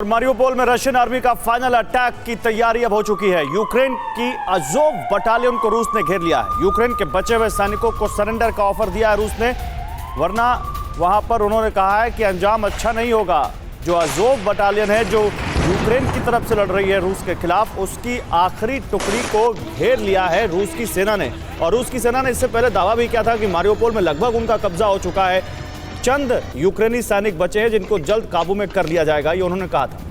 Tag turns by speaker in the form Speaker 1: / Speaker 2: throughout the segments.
Speaker 1: Mariupol में Russian army का final attack की तैयारी अब हो चुकी है। यूक्रेन की अज़ोव बटालियन को रूस ने घेर लिया है। यूक्रेन के बचे हुए सैनिकों को सरेंडर का ऑफर दिया है रूस ने, वरना वहां पर उन्होंने कहा है कि अंजाम अच्छा नहीं होगा। जो अज़ोव बटालियन है जो यूक्रेन की तरफ से लड़ रही है रूस के खिलाफ, उसकी आखिरी टुकड़ी को घेर लिया है रूस की सेना ने। और रूस की सेना ने इससे पहले दावा भी किया था कि मारियोपोल में लगभग उनका कब्जा हो चुका है। चंद यूक्रेनी सैनिक बचे हैं जिनको जल्द काबू में कर लिया जाएगा, ये उन्होंने कहा था।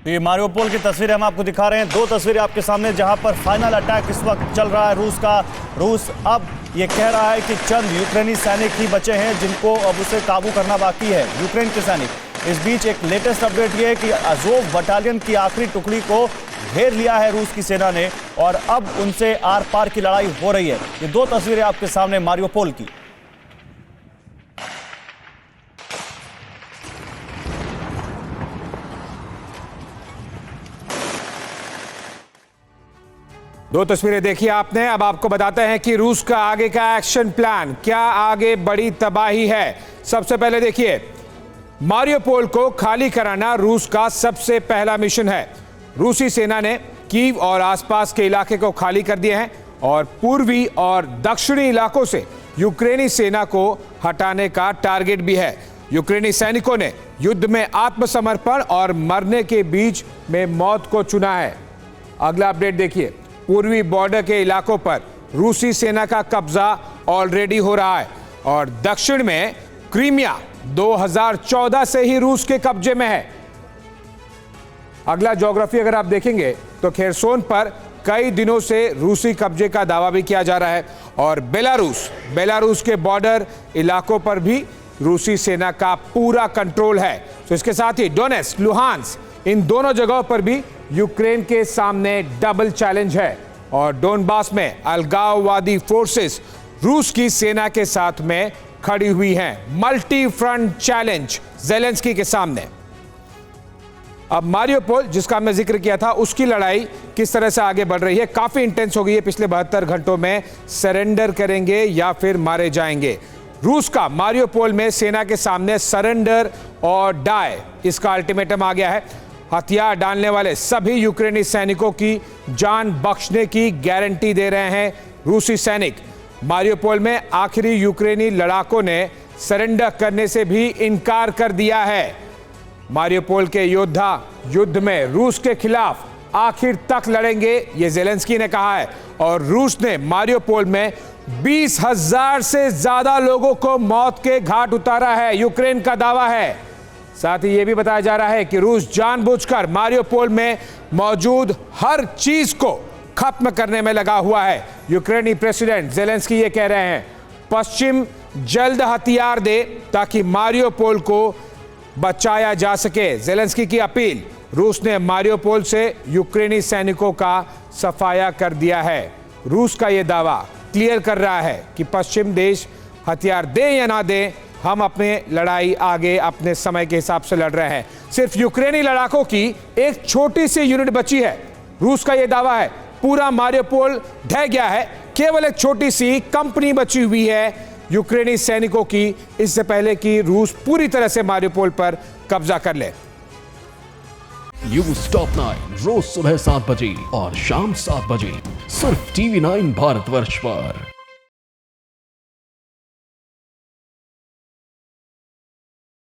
Speaker 1: ये मारियोपोल की तस्वीरें हम आपको दिखा रहे हैं। दो तस्वीरें आपके सामने जहां पर फाइनल अटैक इस वक्त चल रहा है रूस का। रूस अब ये कह रहा है कि चंद यूक्रेनी सैनिक ही बचे हैं जिनको अब उसे काबू करना बाकी है, यूक्रेन के सैनिक। इस बीच एक लेटेस्ट अपडेट ये है कि अज़ोव बटालियन की आखिरी टुकड़ी को घेर लिया है रूस की सेना ने और अब उनसे आर पार की लड़ाई हो रही है। ये दो तस्वीरें आपके सामने मारियोपोल की।
Speaker 2: दो तस्वीरें देखिए आपने। अब आपको बताते हैं कि रूस का आगे का एक्शन प्लान क्या, आगे बड़ी तबाही है। सबसे पहले देखिए, मारियोपोल को खाली कराना रूस का सबसे पहला मिशन है। रूसी सेना ने कीव और आसपास के इलाके को खाली कर दिए हैं और पूर्वी और दक्षिणी इलाकों से यूक्रेनी सेना को हटाने का टारगेट भी है। यूक्रेनी सैनिकों ने युद्ध में आत्मसमर्पण और मरने के बीच में मौत को चुना है। अगला अपडेट देखिए, पूर्वी बॉर्डर के इलाकों पर रूसी सेना का कब्जा ऑलरेडी हो रहा है और दक्षिण में क्रीमिया 2014 से ही रूस के कब्जे में है। अगला ज्योग्राफी अगर आप देखेंगे तो खेरसोन पर कई दिनों से रूसी कब्जे का दावा भी किया जा रहा है और बेलारूस के बॉर्डर इलाकों पर भी रूसी सेना का पूरा कंट्रोल है। तो इसके साथ ही डोनेट्स्क, लुहांस्क, इन दोनों जगहों पर भी यूक्रेन के सामने डबल चैलेंज है और डोनबास में अलगाववादी फोर्सेस रूस की सेना के साथ में खड़ी हुई हैं। मल्टी फ्रंट चैलेंज ज़ेलेंस्की के सामने। अब मारियोपोल, जिसका हमने जिक्र किया था, उसकी लड़ाई किस तरह से आगे बढ़ रही है, काफी इंटेंस हो गई है। पिछले 72 घंटों में सरेंडर करेंगे या फिर मारे जाएंगे। रूस का मारियोपोल में सेना के सामने सरेंडर और डाई, इसका अल्टीमेटम आ गया है। हथियार डालने वाले सभी यूक्रेनी सैनिकों की जान बख्शने की गारंटी दे रहे हैं रूसी सैनिक। मारियोपोल में आखिरी यूक्रेनी लड़ाकों ने सरेंडर करने से भी इनकार कर दिया है। मारियोपोल के योद्धा युद्ध में रूस के खिलाफ आखिर तक लड़ेंगे, ये ज़ेलेंस्की ने कहा है। और रूस ने मारियोपोल में 20,000 से ज्यादा लोगों को मौत के घाट उतारा है, यूक्रेन का दावा है। साथ ही यह भी बताया जा रहा है कि रूस जानबूझकर मारियोपोल में मौजूद हर चीज को खत्म करने में लगा हुआ है। यूक्रेनी प्रेसिडेंट ज़ेलेंस्की ये कह रहे हैं, पश्चिम जल्द हथियार दे ताकि मारियोपोल को बचाया जा सके। ज़ेलेंस्की की अपील। रूस ने मारियोपोल से यूक्रेनी सैनिकों का सफाया कर दिया है। रूस का यह दावा क्लियर कर रहा है कि पश्चिम देश हथियार दे या ना दे, हम अपने लड़ाई आगे अपने समय के हिसाब से लड़ रहे हैं। सिर्फ यूक्रेनी लड़ाकों की एक छोटी सी यूनिट बची है। रूस का यह दावा है पूरा मारियोपोल ढह गया है, केवल एक छोटी सी कंपनी बची हुई है यूक्रेनी सैनिकों की, इससे पहले कि रूस पूरी तरह से मारियोपोल पर कब्जा कर ले।
Speaker 3: न्यूज़ टॉप 9 रोज सुबह 7 बजे और शाम 7 बजे सिर्फ TV9 भारतवर्ष पर।